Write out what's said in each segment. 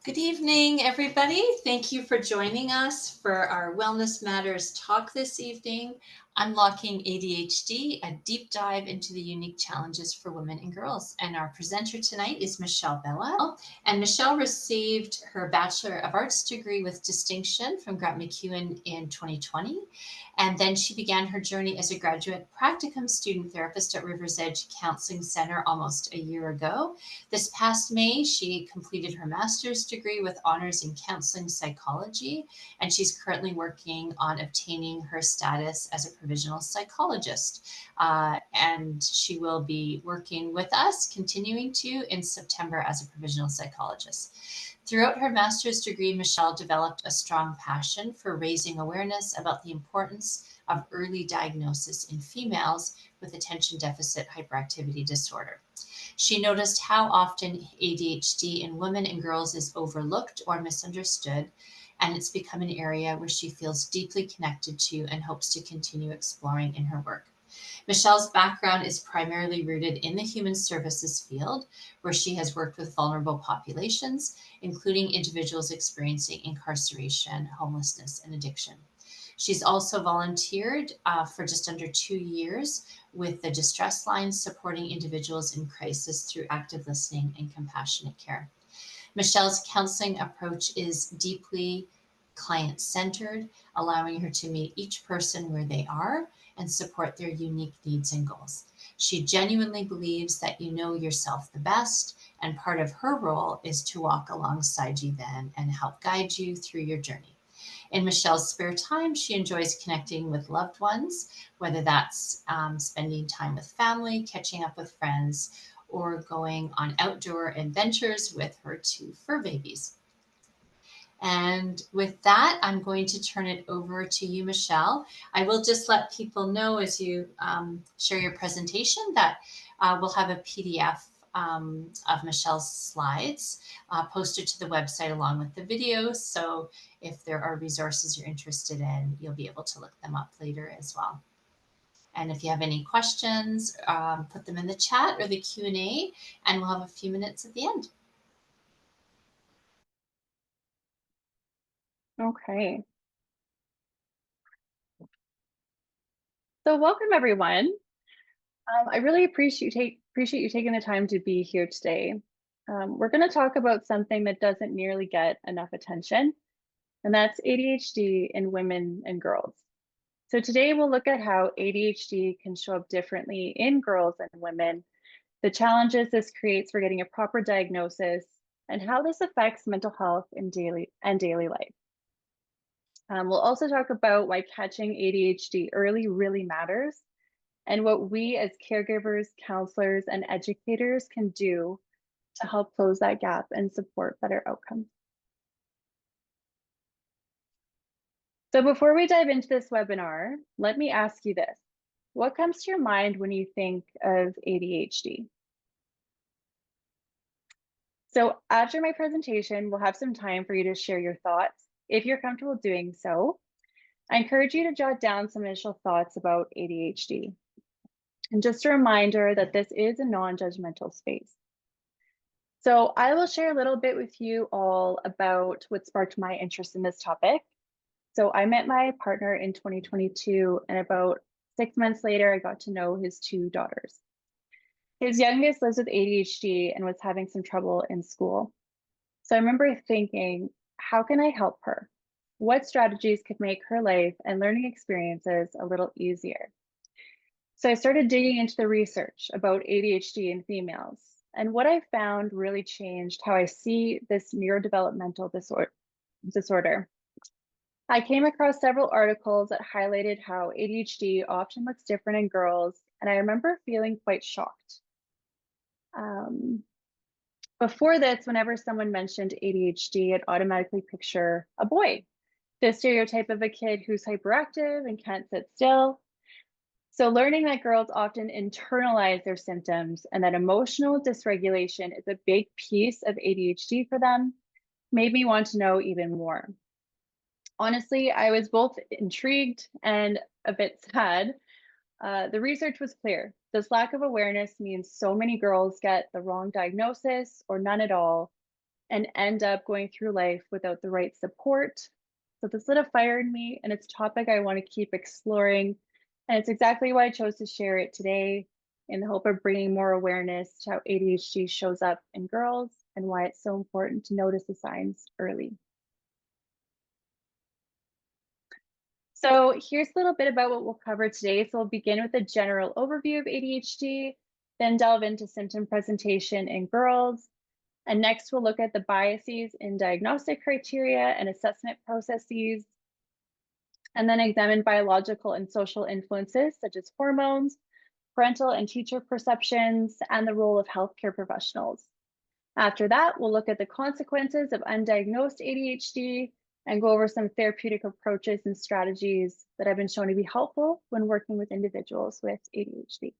Good evening, everybody. Thank you for joining us for our Wellness Matters talk this evening, Unlocking ADHD, a deep dive into the unique challenges for women and girls. And our presenter tonight is Michelle Bella. And Michelle received her Bachelor of Arts degree with distinction from Grant MacEwan in 2020. And then she began her journey as a graduate practicum student therapist at Rivers Edge Counseling Center almost a year ago. This past May, she completed her master's degree with honors in counseling psychology, and she's currently working on obtaining her status as a provisional psychologist. And she will be working with us, continuing to, in September as a provisional psychologist. Throughout her master's degree, Michelle developed a strong passion for raising awareness about the importance of early diagnosis in females with attention deficit hyperactivity disorder. She noticed how often ADHD in women and girls is overlooked or misunderstood, and it's become an area where she feels deeply connected to and hopes to continue exploring in her work. Michelle's background is primarily rooted in the human services field, where she has worked with vulnerable populations, including individuals experiencing incarceration, homelessness, and addiction. She's also volunteered for just under 2 years with the Distress Line, supporting individuals in crisis through active listening and compassionate care. Michelle's counseling approach is deeply client centered, allowing her to meet each person where they are and support their unique needs and goals. She genuinely believes that you know yourself the best, and part of her role is to walk alongside you then and help guide you through your journey. In Michelle's spare time, she enjoys connecting with loved ones, whether that's spending time with family, catching up with friends, or going on outdoor adventures with her two fur babies. And with that, I'm going to turn it over to you, Michelle. I will just let people know as you share your presentation that we'll have a PDF of Michelle's slides posted to the website along with the videos. So if there are resources you're interested in, you'll be able to look them up later as well. And if you have any questions, put them in the chat or the Q&A, and we'll have a few minutes at the end. Okay. So welcome everyone. I really appreciate you taking the time to be here today. We're going to talk about something that doesn't nearly get enough attention, and that's ADHD in women and girls. So today we'll look at how ADHD can show up differently in girls and women, the challenges this creates for getting a proper diagnosis, and how this affects mental health in daily life. We'll also talk about why catching ADHD early really matters and what we as caregivers, counselors, and educators can do to help close that gap and support better outcomes. So before we dive into this webinar, let me ask you this. What comes to your mind when you think of ADHD? So after my presentation, we'll have some time for you to share your thoughts. If you're comfortable doing so, I encourage you to jot down some initial thoughts about ADHD. And just a reminder that this is a non-judgmental space. So I will share a little bit with you all about what sparked my interest in this topic. So I met my partner in 2022, and about 6 months later, I got to know his two daughters. His youngest lives with ADHD and was having some trouble in school. So I remember thinking, how can I help her? What strategies could make her life and learning experiences a little easier? So I started digging into the research about ADHD in females. And what I found really changed how I see this neurodevelopmental disorder. I came across several articles that highlighted how ADHD often looks different in girls, and I remember feeling quite shocked. Before this, whenever someone mentioned ADHD, I'd automatically picture a boy, the stereotype of a kid who's hyperactive and can't sit still. So learning that girls often internalize their symptoms and that emotional dysregulation is a big piece of ADHD for them made me want to know even more. Honestly, I was both intrigued and a bit sad. The research was clear. This lack of awareness means so many girls get the wrong diagnosis or none at all, and end up going through life without the right support. So this lit a fire in me, and it's a topic I want to keep exploring. And it's exactly why I chose to share it today, in the hope of bringing more awareness to how ADHD shows up in girls and why it's so important to notice the signs early. So here's a little bit about what we'll cover today. So we'll begin with a general overview of ADHD, then delve into symptom presentation in girls. And next we'll look at the biases in diagnostic criteria and assessment processes, and then examine biological and social influences such as hormones, parental and teacher perceptions, and the role of healthcare professionals. After that, we'll look at the consequences of undiagnosed ADHD and go over some therapeutic approaches and strategies that have been shown to be helpful when working with individuals with ADHD.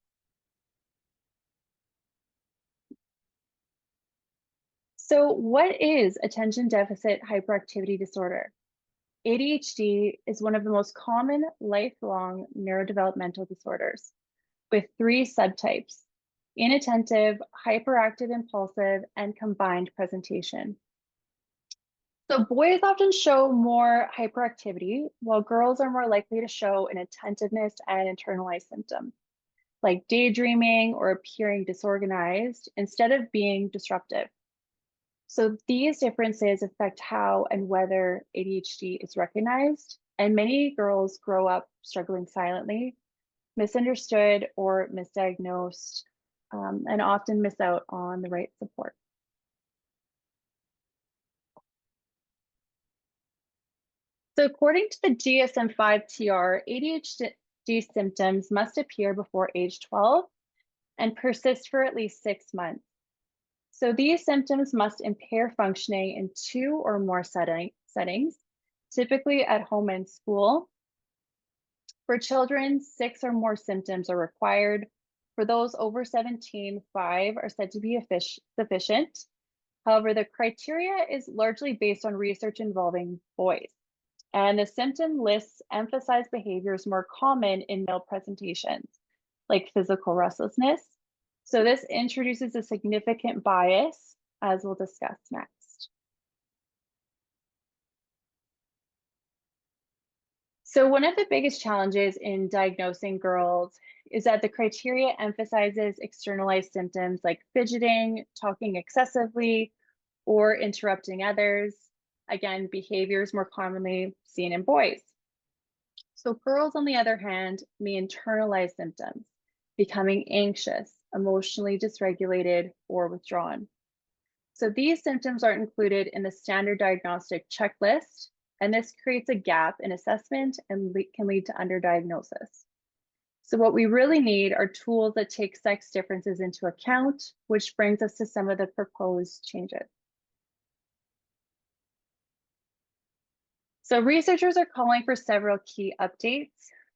So what is attention deficit hyperactivity disorder? ADHD is one of the most common lifelong neurodevelopmental disorders with three subtypes: inattentive, hyperactive impulsive, and combined presentation. So boys often show more hyperactivity, while girls are more likely to show an attentiveness and internalized symptom, like daydreaming or appearing disorganized instead of being disruptive. So these differences affect how and whether ADHD is recognized, and many girls grow up struggling silently, misunderstood or misdiagnosed, and often miss out on the right support. So according to the DSM-5 TR, ADHD symptoms must appear before age 12 and persist for at least 6 months. So these symptoms must impair functioning in two or more settings, typically at home and school. For children, 6 or more symptoms are required. For those over 17, 5 are said to be sufficient. However, the criteria is largely based on research involving boys. And the symptom lists emphasize behaviors more common in male presentations, like physical restlessness. So this introduces a significant bias, as we'll discuss next. So one of the biggest challenges in diagnosing girls is that the criteria emphasizes externalized symptoms like fidgeting, talking excessively, or interrupting others. Again, behaviors more commonly seen in boys. So girls, on the other hand, may internalize symptoms, becoming anxious, emotionally dysregulated, or withdrawn. So these symptoms aren't included in the standard diagnostic checklist, and this creates a gap in assessment and can lead to underdiagnosis. So what we really need are tools that take sex differences into account, which brings us to some of the proposed changes. So researchers are calling for several key updates.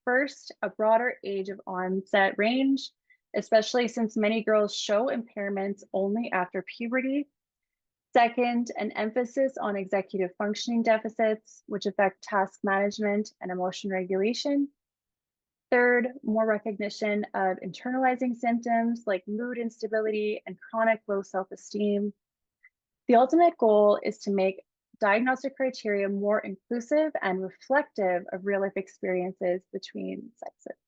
First, a broader age of onset range, especially since many girls show impairments only after puberty. Second, an emphasis on executive functioning deficits, which affect task management and emotion regulation. Third, more recognition of internalizing symptoms like mood instability and chronic low self-esteem. The ultimate goal is to make diagnostic criteria more inclusive and reflective of real life experiences between sexes.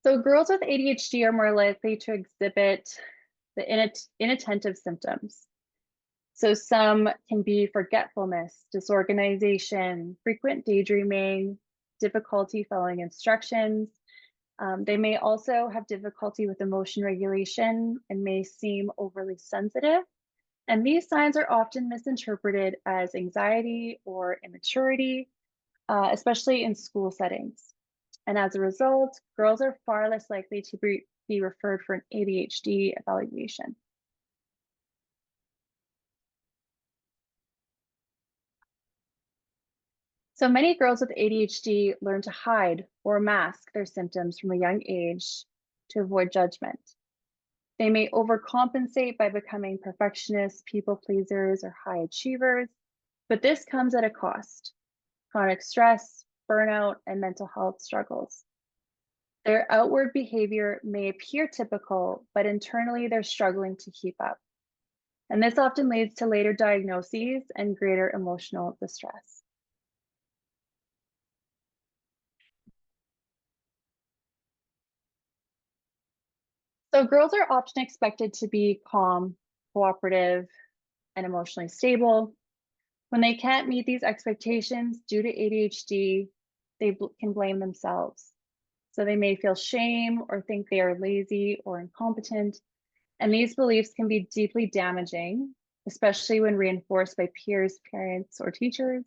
So girls with ADHD are more likely to exhibit the inattentive symptoms. So some can be forgetfulness, disorganization, frequent daydreaming, difficulty following instructions. They may also have difficulty with emotion regulation and may seem overly sensitive. And these signs are often misinterpreted as anxiety or immaturity, especially in school settings. And as a result, girls are far less likely to be referred for an ADHD evaluation. So many girls with ADHD learn to hide or mask their symptoms from a young age to avoid judgment. They may overcompensate by becoming perfectionists, people pleasers, or high achievers, but this comes at a cost: chronic stress, burnout, and mental health struggles. Their outward behavior may appear typical, but internally they're struggling to keep up. And this often leads to later diagnoses and greater emotional distress. So girls are often expected to be calm, cooperative, and emotionally stable. When they can't meet these expectations due to ADHD, they can blame themselves. So they may feel shame or think they are lazy or incompetent. And these beliefs can be deeply damaging, especially when reinforced by peers, parents, or teachers.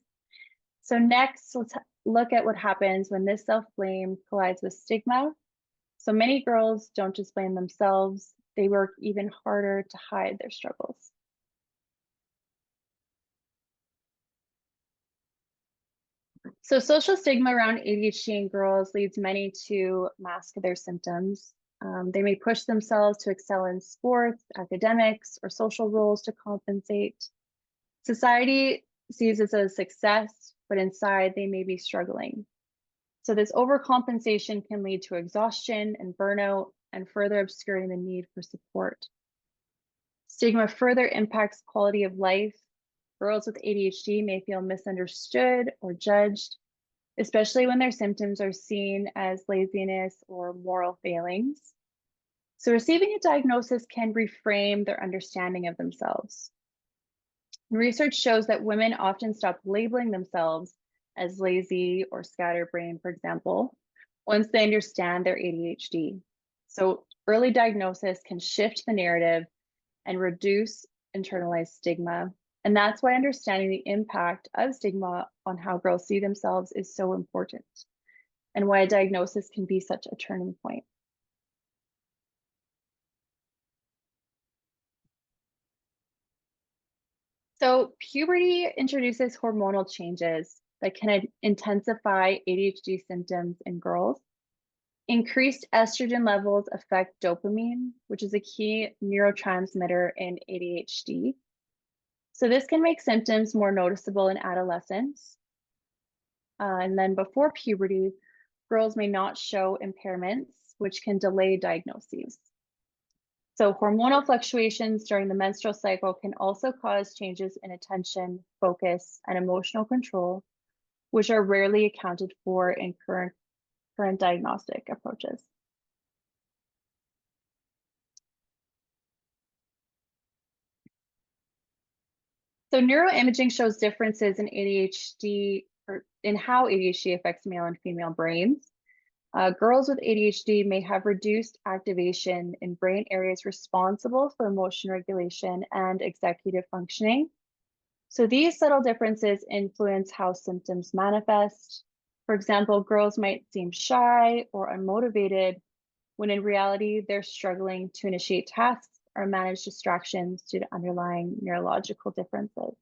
So next, let's look at what happens when this self-blame collides with stigma. So many girls don't just blame themselves, they work even harder to hide their struggles. So social stigma around ADHD in girls leads many to mask their symptoms. They may push themselves to excel in sports, academics, or social roles to compensate. Society sees this as success, but inside they may be struggling. So this overcompensation can lead to exhaustion and burnout and further obscuring the need for support. Stigma further impacts quality of life. Girls with ADHD may feel misunderstood or judged, especially when their symptoms are seen as laziness or moral failings. So receiving a diagnosis can reframe their understanding of themselves. Research shows that women often stop labeling themselves as lazy or scatterbrained, for example, once they understand their ADHD. So early diagnosis can shift the narrative and reduce internalized stigma. And that's why understanding the impact of stigma on how girls see themselves is so important, and why a diagnosis can be such a turning point. So puberty introduces hormonal changes that can intensify ADHD symptoms in girls. Increased estrogen levels affect dopamine, which is a key neurotransmitter in ADHD. So this can make symptoms more noticeable in adolescence. And then before puberty, girls may not show impairments, which can delay diagnoses. So hormonal fluctuations during the menstrual cycle can also cause changes in attention, focus, and emotional control, which are rarely accounted for in current diagnostic approaches. So neuroimaging shows differences in ADHD, or in how ADHD affects male and female brains. Girls with ADHD may have reduced activation in brain areas responsible for emotion regulation and executive functioning. So these subtle differences influence how symptoms manifest. For example, girls might seem shy or unmotivated when in reality they're struggling to initiate tasks or manage distractions due to underlying neurological differences.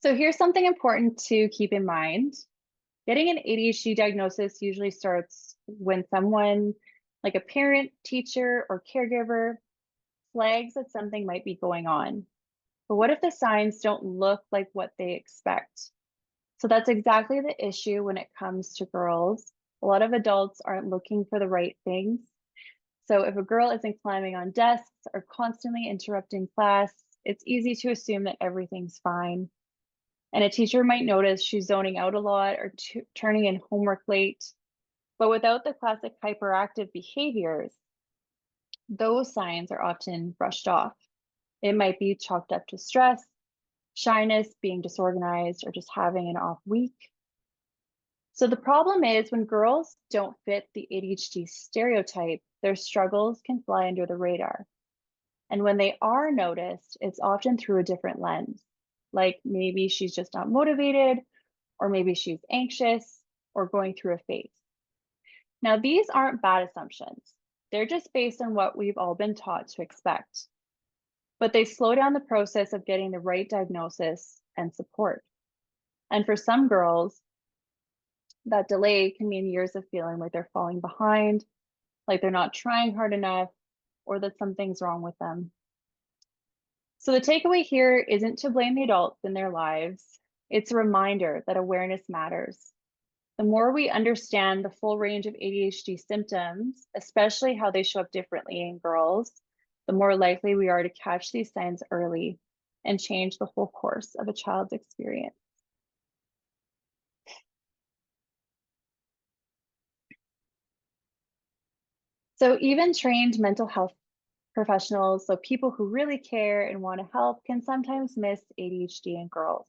So here's something important to keep in mind. Getting an ADHD diagnosis usually starts when someone, like a parent, teacher, or caregiver, flags that something might be going on. But what if the signs don't look like what they expect? So that's exactly the issue when it comes to girls. A lot of adults aren't looking for the right things. So if a girl isn't climbing on desks or constantly interrupting class, it's easy to assume that everything's fine. And a teacher might notice she's zoning out a lot or turning in homework late. But without the classic hyperactive behaviors, those signs are often brushed off. It might be chalked up to stress, shyness, being disorganized, or just having an off week. So the problem is when girls don't fit the ADHD stereotype, their struggles can fly under the radar. And when they are noticed, it's often through a different lens. Like maybe she's just not motivated, or maybe she's anxious, or going through a phase. Now, these aren't bad assumptions. They're just based on what we've all been taught to expect. But they slow down the process of getting the right diagnosis and support. And for some girls, that delay can mean years of feeling like they're falling behind, like they're not trying hard enough, or that something's wrong with them. So the takeaway here isn't to blame the adults in their lives. It's a reminder that awareness matters. The more we understand the full range of ADHD symptoms, especially how they show up differently in girls, the more likely we are to catch these signs early and change the whole course of a child's experience. So even trained mental health professionals, so people who really care and want to help, can sometimes miss ADHD in girls.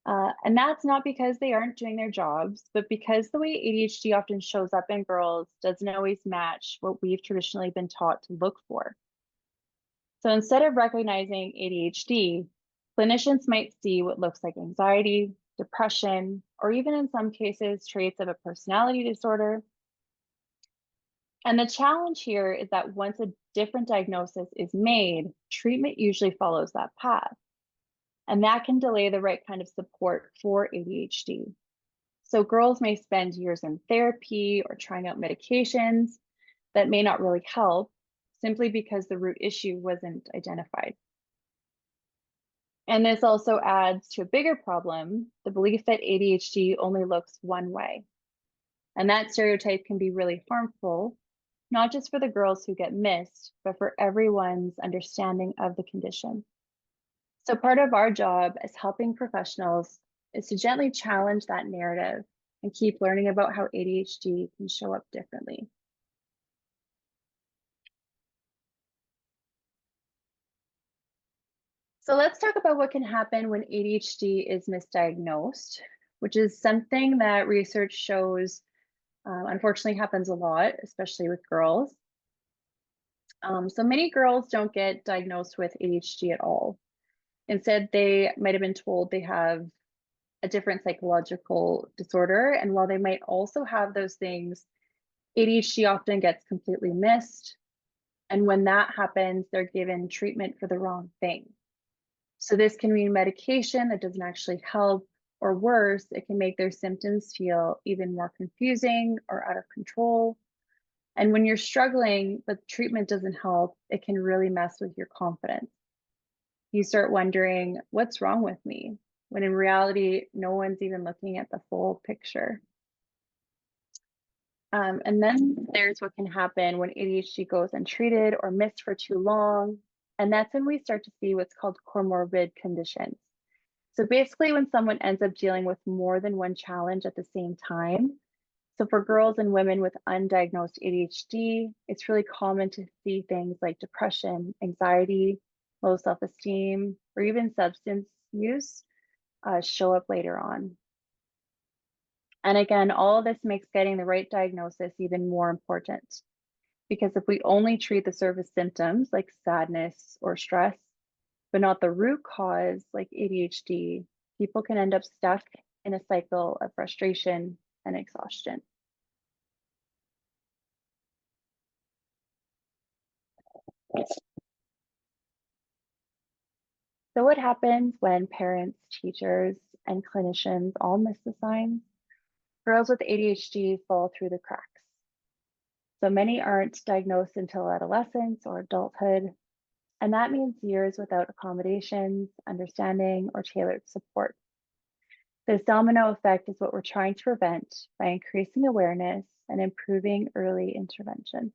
And that's not because they aren't doing their jobs, but because the way ADHD often shows up in girls doesn't always match what we've traditionally been taught to look for. So instead of recognizing ADHD, clinicians might see what looks like anxiety, depression, or even in some cases, traits of a personality disorder. And the challenge here is that once a different diagnosis is made, treatment usually follows that path. And that can delay the right kind of support for ADHD. So girls may spend years in therapy or trying out medications that may not really help simply because the root issue wasn't identified. And this also adds to a bigger problem, the belief that ADHD only looks one way. And that stereotype can be really harmful, not just for the girls who get missed, but for everyone's understanding of the condition. So part of our job as helping professionals is to gently challenge that narrative and keep learning about how ADHD can show up differently. So let's talk about what can happen when ADHD is misdiagnosed, which is something that research shows unfortunately happens a lot, especially with girls. So many girls don't get diagnosed with ADHD at all. Instead, they might have been told they have a different psychological disorder. And while they might also have those things, ADHD often gets completely missed. And when that happens, they're given treatment for the wrong thing. So this can mean medication that doesn't actually help, or worse, it can make their symptoms feel even more confusing or out of control. And when you're struggling, but treatment doesn't help, it can really mess with your confidence. You start wondering, what's wrong with me? When in reality, no one's even looking at the full picture. And then there's what can happen when ADHD goes untreated or missed for too long. And that's when we start to see what's called comorbid conditions. So basically, when someone ends up dealing with more than one challenge at the same time. So for girls and women with undiagnosed ADHD, it's really common to see things like depression, anxiety, low self-esteem, or even substance use show up later on. And again, all of this makes getting the right diagnosis even more important. Because if we only treat the surface symptoms like sadness or stress, but not the root cause like ADHD, people can end up stuck in a cycle of frustration and exhaustion. So what happens when parents, teachers, and clinicians all miss the signs? Girls with ADHD fall through the cracks. So many aren't diagnosed until adolescence or adulthood, and that means years without accommodations, understanding, or tailored support. This domino effect is what we're trying to prevent by increasing awareness and improving early intervention.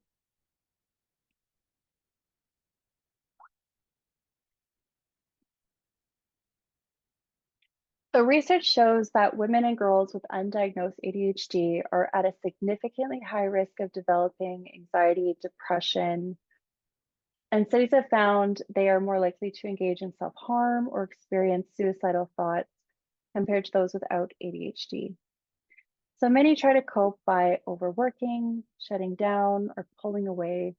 So research shows that women and girls with undiagnosed ADHD are at a significantly high risk of developing anxiety, depression, and studies have found they are more likely to engage in self-harm or experience suicidal thoughts compared to those without ADHD. So many try to cope by overworking, shutting down, or pulling away,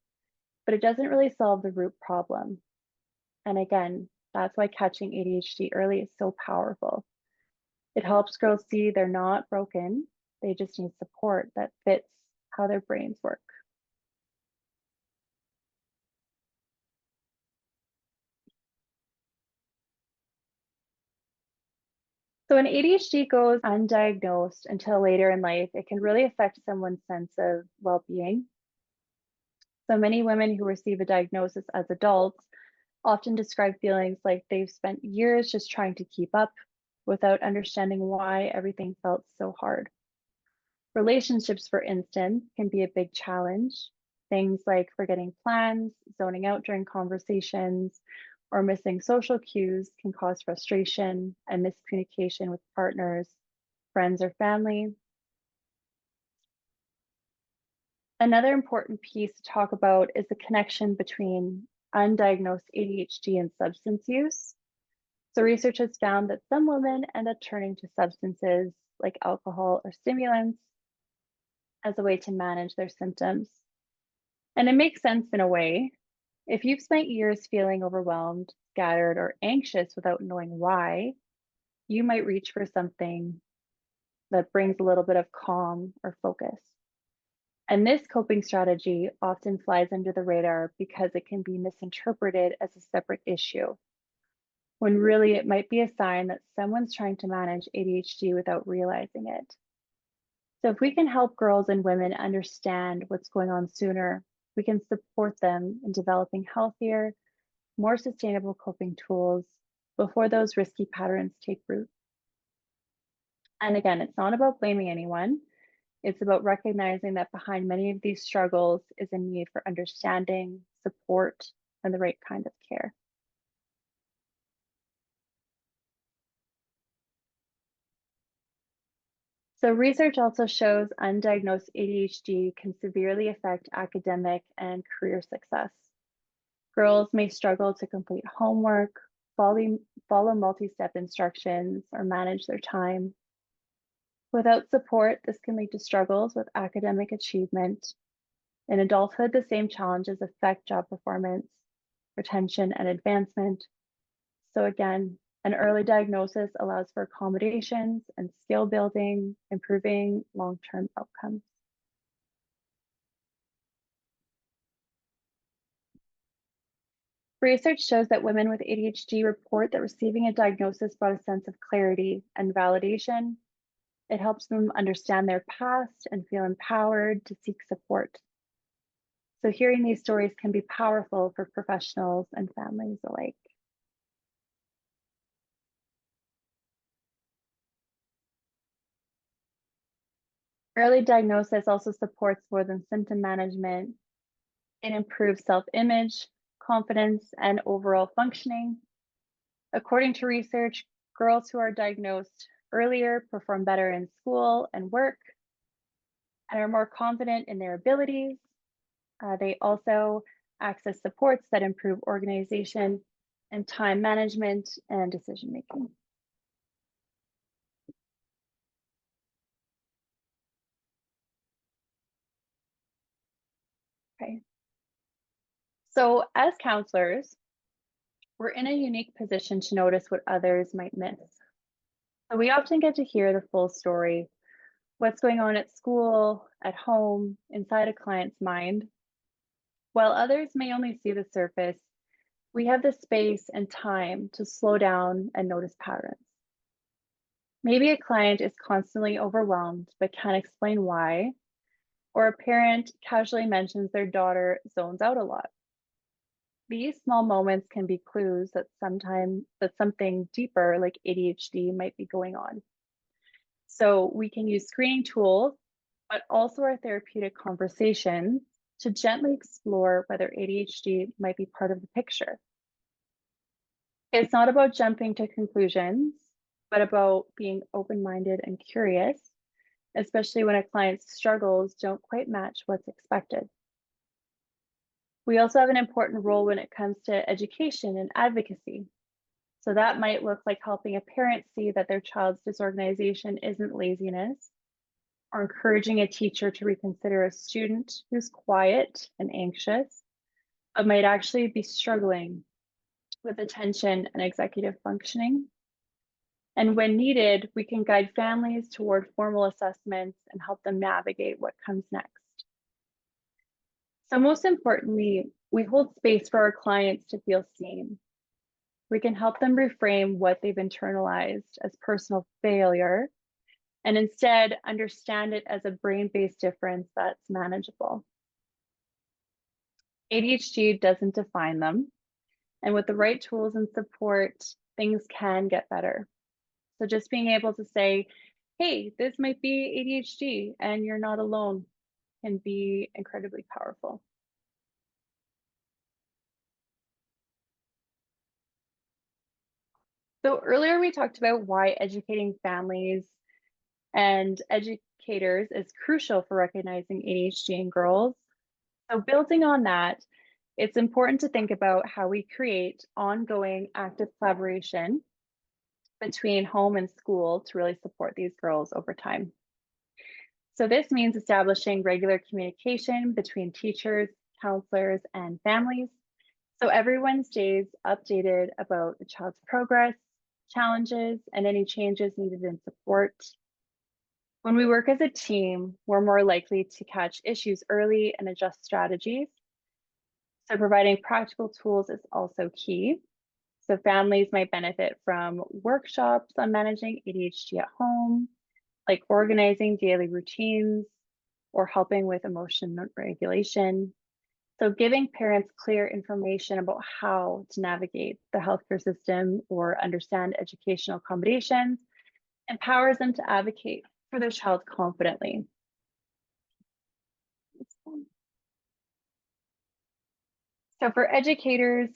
but it doesn't really solve the root problem. And again, that's why catching ADHD early is so powerful. It helps girls see they're not broken, they just need support that fits how their brains work. So when ADHD goes undiagnosed until later in life, it can really affect someone's sense of well-being. So many women who receive a diagnosis as adults often describe feelings like they've spent years just trying to keep up without understanding why everything felt so hard. Relationships, for instance, can be a big challenge. Things like forgetting plans, zoning out during conversations, or missing social cues can cause frustration and miscommunication with partners, friends, or family. Another important piece to talk about is the connection between undiagnosed ADHD and substance use. So, research has found that some women end up turning to substances like alcohol or stimulants as a way to manage their symptoms. And it makes sense in a way. If you've spent years feeling overwhelmed, scattered, or anxious without knowing why, you might reach for something that brings a little bit of calm or focus. And this coping strategy often flies under the radar because it can be misinterpreted as a separate issue, when really it might be a sign that someone's trying to manage ADHD without realizing it. So, if we can help girls and women understand what's going on sooner, we can support them in developing healthier, more sustainable coping tools before those risky patterns take root. And again, it's not about blaming anyone. It's about recognizing that behind many of these struggles is a need for understanding, support, and the right kind of care. So, research also shows undiagnosed ADHD can severely affect academic and career success. Girls may struggle to complete homework, follow multi step instructions, or manage their time. Without support, this can lead to struggles with academic achievement. In adulthood, the same challenges affect job performance, retention, and advancement. So, again, an early diagnosis allows for accommodations and skill building, improving long term outcomes. Research shows that women with ADHD report that receiving a diagnosis brought a sense of clarity and validation. It helps them understand their past and feel empowered to seek support. So, hearing these stories can be powerful for professionals and families alike. Early diagnosis also supports more than symptom management. It improves self image, confidence, and overall functioning. According to research, girls who are diagnosed earlier perform better in school and work and are more confident in their abilities. They also access supports that improve organization and time management and decision making. Okay. So, as counselors, we're in a unique position to notice what others might miss. So, we often get to hear the full story, what's going on at school, at home, inside a client's mind. While others may only see the surface, we have the space and time to slow down and notice patterns. Maybe a client is constantly overwhelmed but can't explain why, or a parent casually mentions their daughter zones out a lot. These small moments can be clues that something deeper like ADHD might be going on. So we can use screening tools, but also our therapeutic conversations to gently explore whether ADHD might be part of the picture. It's not about jumping to conclusions, but about being open-minded and curious, especially when a client's struggles don't quite match what's expected. We also have an important role when it comes to education and advocacy. So that might look like helping a parent see that their child's disorganization isn't laziness, or encouraging a teacher to reconsider a student who's quiet and anxious, but might actually be struggling with attention and executive functioning. And when needed, we can guide families toward formal assessments and help them navigate what comes next. So, most importantly, we hold space for our clients to feel seen. We can help them reframe what they've internalized as personal failure and instead understand it as a brain based difference that's manageable. ADHD doesn't define them, And with the right tools and support, things can get better. So just being able to say, hey, this might be ADHD and you're not alone can be incredibly powerful. So earlier we talked about why educating families and educators is crucial for recognizing ADHD in girls. So building on that, it's important to think about how we create ongoing active collaboration between home and school to really support these girls over time. So this means establishing regular communication between teachers, counselors, and families. So everyone stays updated about the child's progress, challenges, and any changes needed in support. When we work as a team, we're more likely to catch issues early and adjust strategies. So providing practical tools is also key. So families might benefit from workshops on managing ADHD at home, like organizing daily routines or helping with emotion regulation. So giving parents clear information about how to navigate the healthcare system or understand educational accommodations empowers them to advocate for their child confidently. So for educators,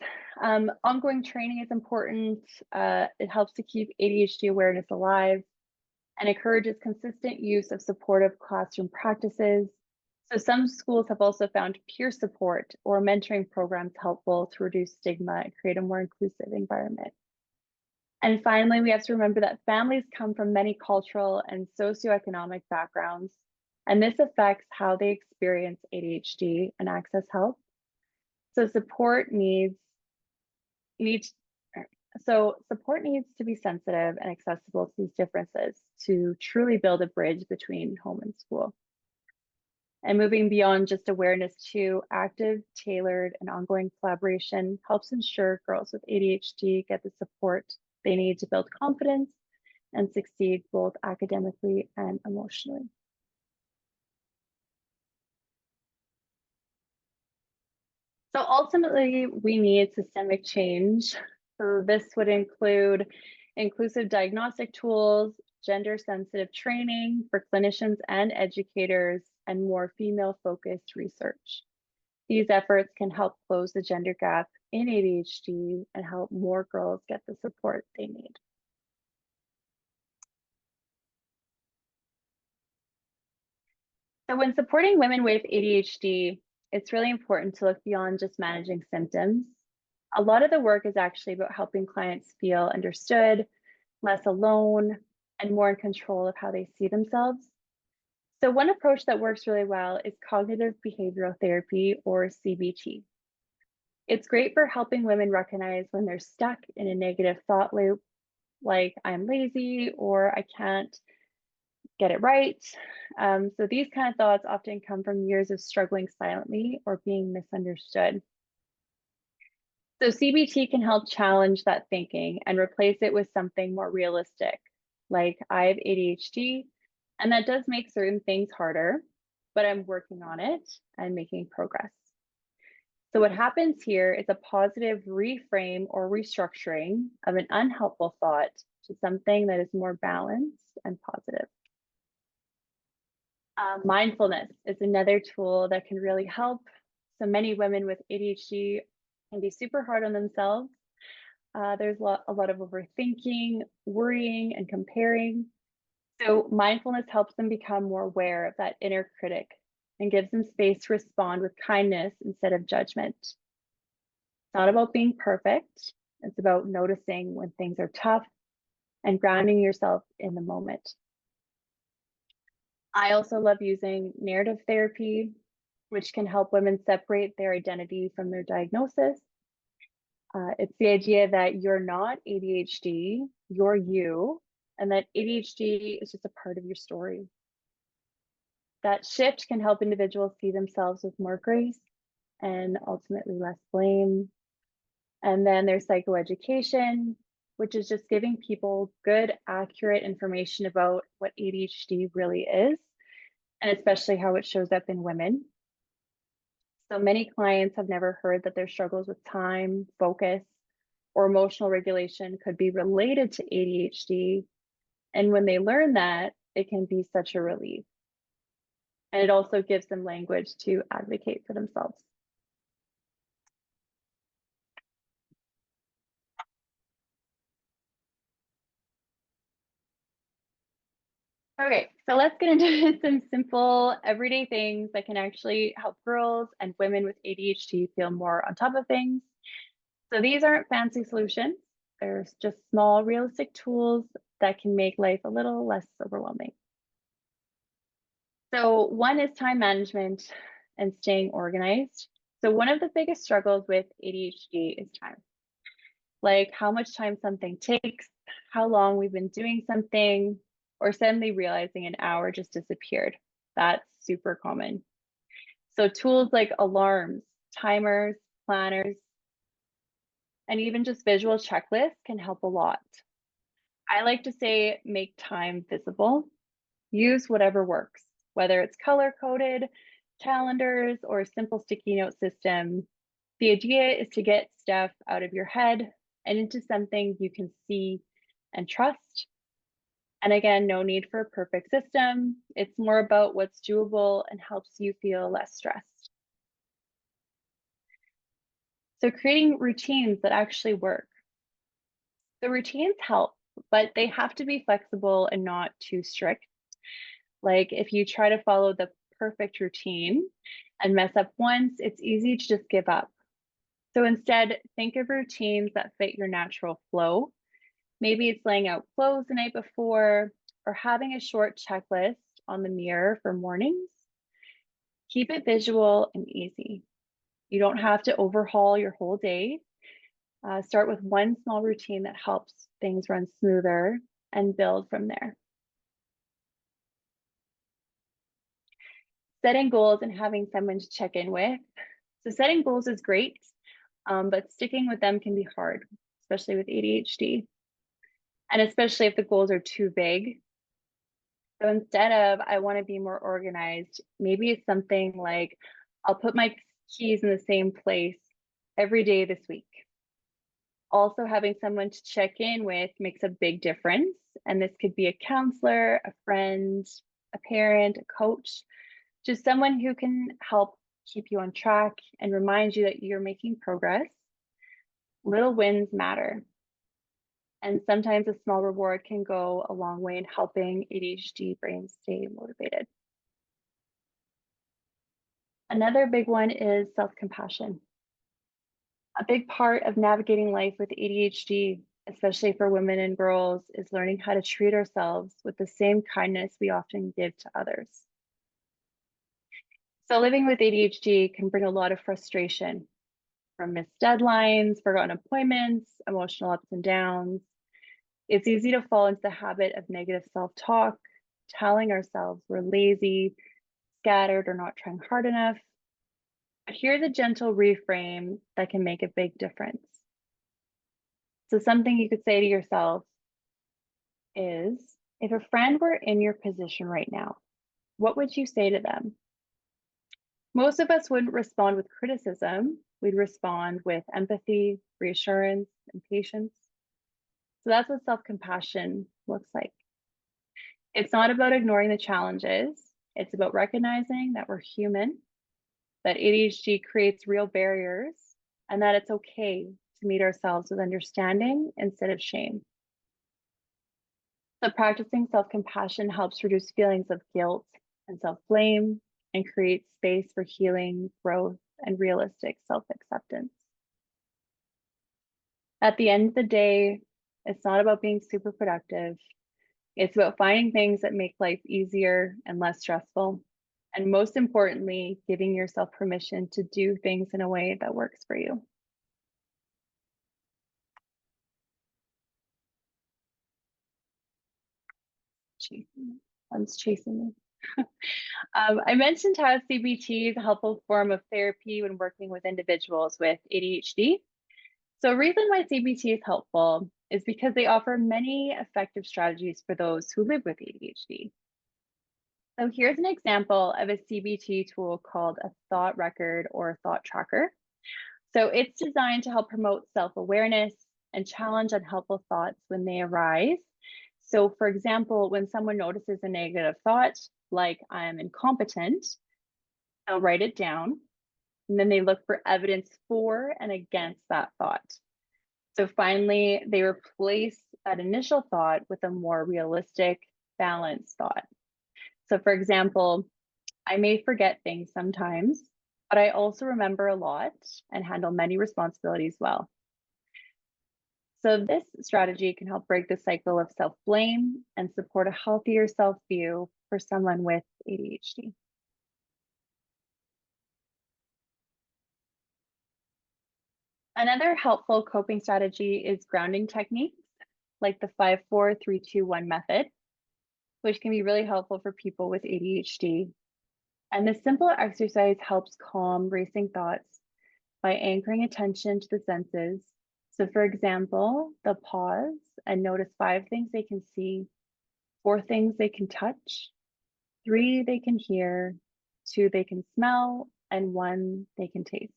ongoing training is important. It helps to keep ADHD awareness alive and encourages consistent use of supportive classroom practices. So some schools have also found peer support or mentoring programs helpful to reduce stigma and create a more inclusive environment. And finally, we have to remember that families come from many cultural and socioeconomic backgrounds, and this affects how they experience ADHD and access help. So needs support needs to be sensitive and accessible to these differences to truly build a bridge between home and school. And moving beyond just awareness to active, tailored, and ongoing collaboration helps ensure girls with ADHD get the support they need to build confidence and succeed both academically and emotionally. So ultimately, we need systemic change. So this would include inclusive diagnostic tools, gender sensitive training for clinicians and educators, and more female focused research. These efforts can help close the gender gap in ADHD and help more girls get the support they need. So when supporting women with ADHD, it's really important to look beyond just managing symptoms. A lot of the work is actually about helping clients feel understood, less alone, and more in control of how they see themselves. So one approach that works really well is cognitive behavioral therapy, or CBT. It's great for helping women recognize when they're stuck in a negative thought loop, like I'm lazy or I can't get it right. So these kind of thoughts often come from years of struggling silently or being misunderstood. So CBT can help challenge that thinking and replace it with something more realistic, like I have ADHD, and that does make certain things harder, but I'm working on it and making progress. So what happens here is a positive reframe or restructuring of an unhelpful thought to something that is more balanced and positive. Mindfulness is another tool that can really help. So many women with ADHD can be super hard on themselves. There's a lot of overthinking, worrying, and comparing. So mindfulness helps them become more aware of that inner critic and gives them space to respond with kindness instead of judgment. It's not about being perfect. It's about noticing when things are tough and grounding yourself in the moment. I also love using narrative therapy, which can help women separate their identity from their diagnosis. It's the idea that you're not ADHD, you're you, and that ADHD is just a part of your story. That shift can help individuals see themselves with more grace and ultimately less blame. And then there's psychoeducation, which is just giving people good, accurate information about what ADHD really is, and especially how it shows up in women. So many clients have never heard that their struggles with time, focus, or emotional regulation could be related to ADHD. And when they learn that, it can be such a relief. And it also gives them language to advocate for themselves. Okay, so let's get into some simple everyday things that can actually help girls and women with ADHD feel more on top of things. So these aren't fancy solutions. There's just small, realistic tools that can make life a little less overwhelming. So one is time management and staying organized. So one of the biggest struggles with ADHD is time, like how much time something takes, how long we've been doing something, or suddenly realizing an hour just disappeared. That's super common. So tools like alarms, timers, planners, and even just visual checklists can help a lot. I like to say make time visible. Use whatever works, whether it's color coded, calendars, or a simple sticky note system. The idea is to get stuff out of your head and into something you can see and trust. And again, no need for a perfect system. It's more about what's doable and helps you feel less stressed. So, creating routines that actually work. The routines help, but they have to be flexible and not too strict. Like if you try to follow the perfect routine and mess up once, it's easy to just give up. So instead, think of routines that fit your natural flow. Maybe it's laying out clothes the night before or having a short checklist on the mirror for mornings. Keep it visual and easy. You don't have to overhaul your whole day. Start with one small routine that helps things run smoother and build from there. Setting goals and having someone to check in with. So setting goals is great, but sticking with them can be hard, especially with ADHD, and especially if the goals are too vague. So instead of, I want to be more organized, maybe it's something like, I'll put my keys in the same place every day this week. Also, having someone to check in with makes a big difference. And this could be a counselor, a friend, a parent, a coach, just someone who can help keep you on track and remind you that you're making progress. Little wins matter. And sometimes a small reward can go a long way in helping ADHD brains stay motivated. Another big one is self-compassion. A big part of navigating life with ADHD, especially for women and girls, is learning how to treat ourselves with the same kindness we often give to others. So living with ADHD can bring a lot of frustration from missed deadlines, forgotten appointments, emotional ups and downs. It's easy to fall into the habit of negative self-talk, telling ourselves we're lazy, scattered, or not trying hard enough. But here's a gentle reframe that can make a big difference. So something you could say to yourself is, if a friend were in your position right now, what would you say to them? Most of us wouldn't respond with criticism. We'd respond with empathy, reassurance, and patience. So that's what self-compassion looks like. It's not about ignoring the challenges. It's about recognizing that we're human, that ADHD creates real barriers, and that it's okay to meet ourselves with understanding instead of shame. So practicing self-compassion helps reduce feelings of guilt and self-blame and creates space for healing, growth, and realistic self-acceptance. At the end of the day, it's not about being super productive. It's about finding things that make life easier and less stressful. And most importantly, giving yourself permission to do things in a way that works for you. One's chasing me. I mentioned how CBT is a helpful form of therapy when working with individuals with ADHD. So a reason why CBT is helpful is because they offer many effective strategies for those who live with ADHD. So here's an example of a CBT tool called a thought record or thought tracker. So it's designed to help promote self-awareness, and challenge unhelpful thoughts when they arise. So, for example, when someone notices a negative thought, like I am incompetent, they'll write it down and then they look for evidence for and against that thought. So finally, they replace that initial thought with a more realistic, balanced thought. So, for example, I may forget things sometimes, but I also remember a lot and handle many responsibilities well. So, this strategy can help break the cycle of self blame and support a healthier self view for someone with ADHD. Another helpful coping strategy is grounding techniques like the 5-4-3-2-1 method, which can be really helpful for people with ADHD. And this simple exercise helps calm racing thoughts by anchoring attention to the senses. So, for example, they'll pause and notice 5 things they can see, 4 things they can touch, 3 they can hear, 2 they can smell, and 1 they can taste.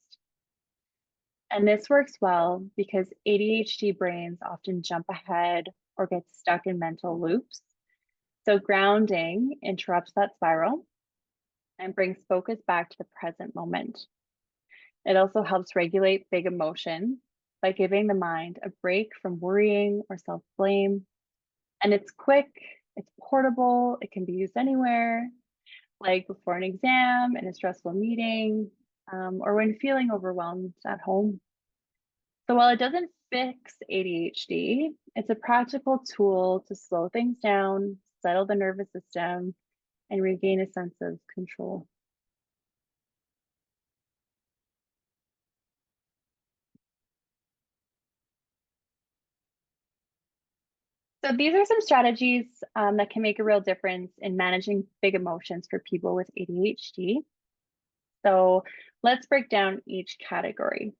And this works well because ADHD brains often jump ahead or get stuck in mental loops. So, grounding interrupts that spiral and brings focus back to the present moment. It also helps regulate big emotions by giving the mind a break from worrying or self blame. And it's quick, it's portable, it can be used anywhere, like before an exam, in a stressful meeting, or when feeling overwhelmed at home. So while it doesn't fix ADHD, it's a practical tool to slow things down, settle the nervous system, and regain a sense of control. So these are some strategies that can make a real difference in managing big emotions for people with ADHD. So let's break down each category.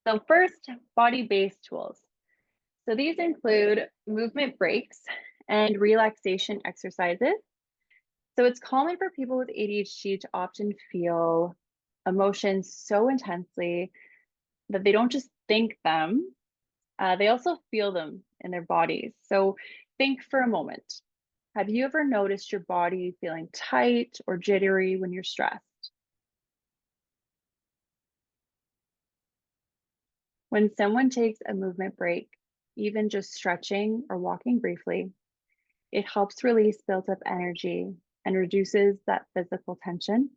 So first, body-based tools. So these include movement breaks and relaxation exercises. So it's common for people with ADHD to often feel emotions so intensely that they don't just think them, they also feel them in their bodies. So think for a moment. Have you ever noticed your body feeling tight or jittery when you're stressed? When someone takes a movement break, even just stretching or walking briefly, it helps release built up energy and reduces that physical tension.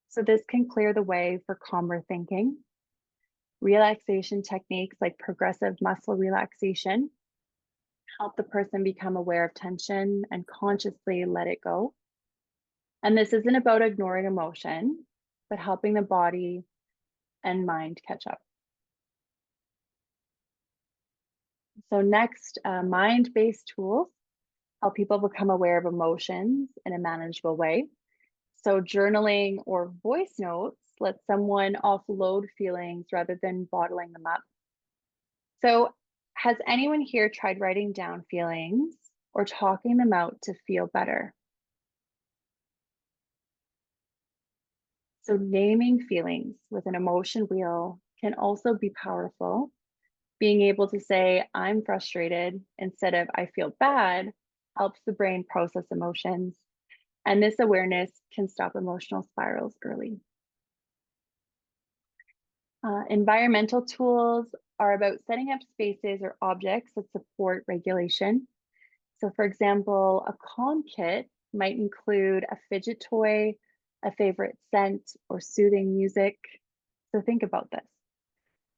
So this can clear the way for calmer thinking. Relaxation techniques like progressive muscle relaxation help the person become aware of tension and consciously let it go. And this isn't about ignoring emotion, but helping the body and mind catch up. So, next, mind based tools help people become aware of emotions in a manageable way. So, journaling or voice notes let someone offload feelings rather than bottling them up. So, has anyone here tried writing down feelings or talking them out to feel better? So, naming feelings with an emotion wheel can also be powerful. Being able to say, I'm frustrated instead of I feel bad helps the brain process emotions. And this awareness can stop emotional spirals early. Environmental tools are about setting up spaces or objects that support regulation. So, for example, a calm kit might include a fidget toy, a favorite scent, or soothing music. So, think about this.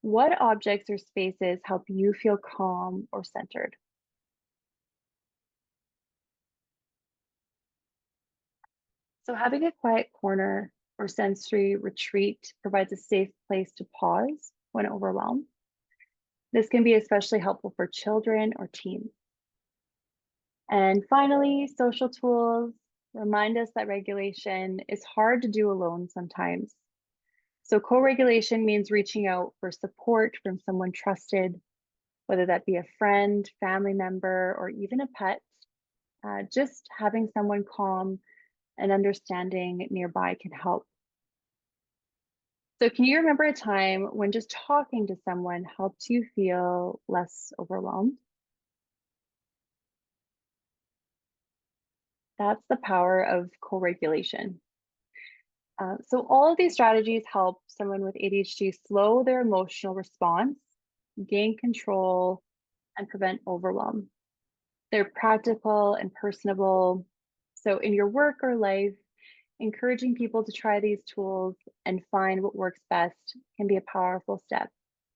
What objects or spaces help you feel calm or centered? So, having a quiet corner or sensory retreat provides a safe place to pause when overwhelmed. This can be especially helpful for children or teens. And finally, social tools remind us that regulation is hard to do alone sometimes. So, co regulation means reaching out for support from someone trusted, whether that be a friend, family member, or even a pet. Just having someone calm and understanding nearby can help. So, can you remember a time when just talking to someone helped you feel less overwhelmed? That's the power of co regulation. So, all of these strategies help someone with ADHD slow their emotional response, gain control, and prevent overwhelm. They're practical and personable. So, in your work or life, encouraging people to try these tools and find what works best can be a powerful step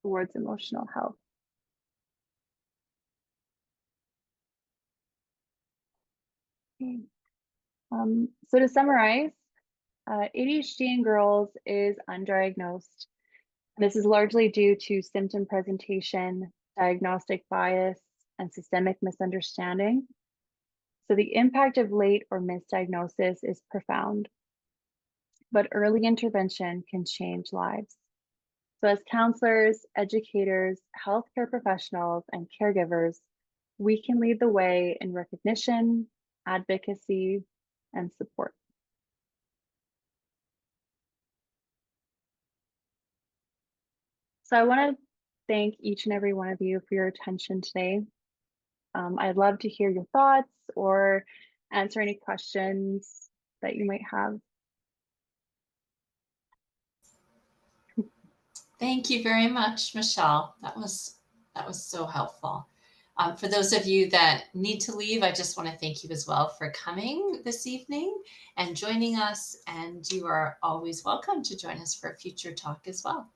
towards emotional health. Okay. So, to summarize, ADHD in girls is undiagnosed. This is largely due to symptom presentation, diagnostic bias, and systemic misunderstanding. So, the impact of late or misdiagnosis is profound, but early intervention can change lives. So, as counselors, educators, healthcare professionals, and caregivers, we can lead the way in recognition, advocacy, and support. So, I want to thank each and every one of you for your attention today. I'd love to hear your thoughts or answer any questions that you might have. Thank you very much, Michelle. That was so helpful. For those of you that need to leave, I just want to thank you as well for coming this evening and joining us. And you are always welcome to join us for a future talk as well.